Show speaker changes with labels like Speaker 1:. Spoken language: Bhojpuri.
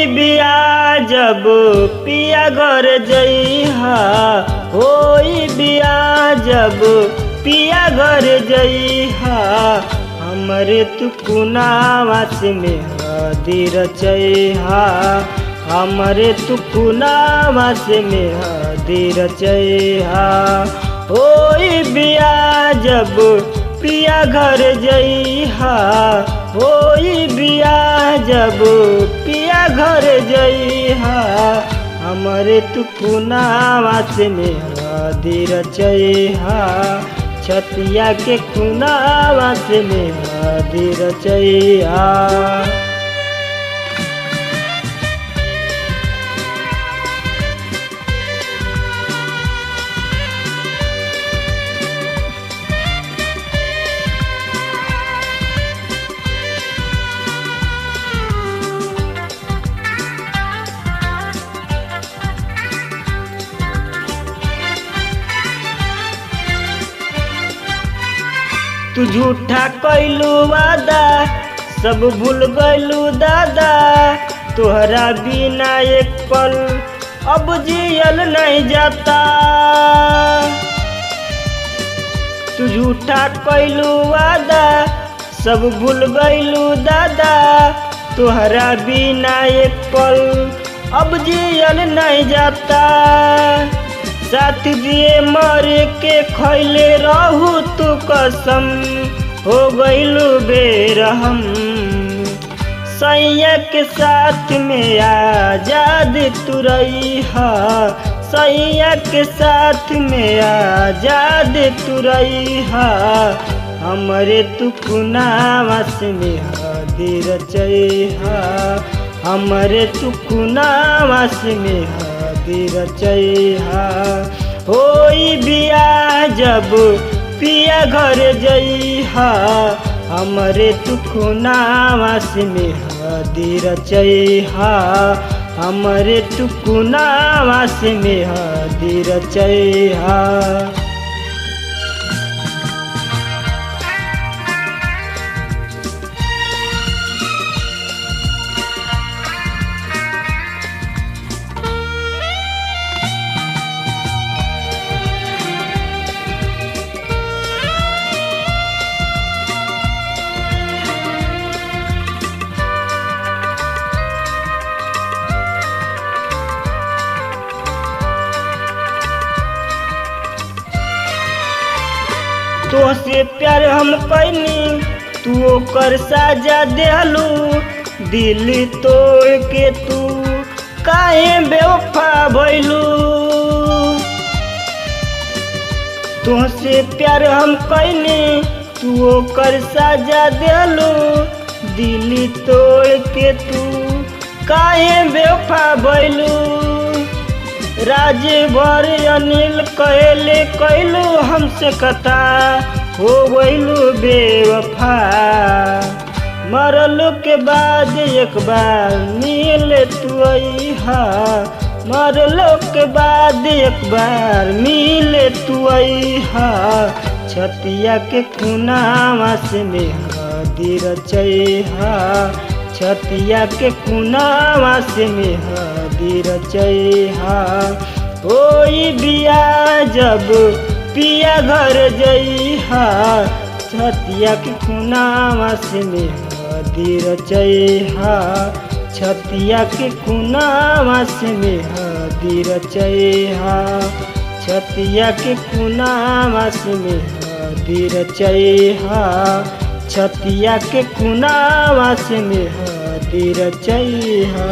Speaker 1: बिया जब पिया घर जइहा, होई बिया जब पिया घर जइहा, हमरे तू कुनावा से मेहदी रचइहा, हमरे तू कुनावा से मेहदी रचइहा। होई बिया जब पिया घर जइहा, होई बिया जब पिया घर जइहा, हमरे तू कुनावा से मेहदी रचइहा, छतिया के कुनावा से मेहदी रचइहा। तू झूठा कैलू वादा सब भूल गइलू दादा, तोहरा बिना एक पल अब जियल नहीं जाता। तू झूठा कैलू वादा सब भूल गइलू दादा, तोहरा बिना एक पल अब जियल नहीं जाता। साथ दिए मरे के खैले रहू तू कसम, हो गइलू बेरहम। सैया के साथ में आजाद तू रहिहा, सैया के साथ में आजाद तू रहिहा, हमरे तू कुनावा से मेहदी रचइहा, हमरे तू कुनावा से मेहदी रचइहा। होई बिया जब पिया घर जइहा, हमरे तू कुनावा से मेहदी रचइहा, हमरे तू कुनावा से मेहदी रचइहा। तोहसे प्यार हम कैनी तू ओकर साजा देहलू, दिल तोड़ के तू काहे बेवफा भइलू। तोहसे प्यार हम कैनी तू ओकर साजा देहलू, दिल तोड़ के तू काहे बेवफा भइलू। राजभर अनिल कहले कैलू हमसे कथा, हो गइलू बेवफा। मरल के बाद एक बार मिले तू अइहा, मरल के बाद एक बार मिले तू अइहा, छतिया के कुनावा से मेहदी रचइहा, छतिया के कुनावा से मेहदी रचइहा। होई बिया जब पिया घर जइहा, छतिया के कुनावा से मेहदी रचइहा, छतिया के कुनावा से मेहदी रचइहा, छतिया के कुनावा से मेहदी रचइहा, छतिया के कुनावा से मेहदी रचइहा।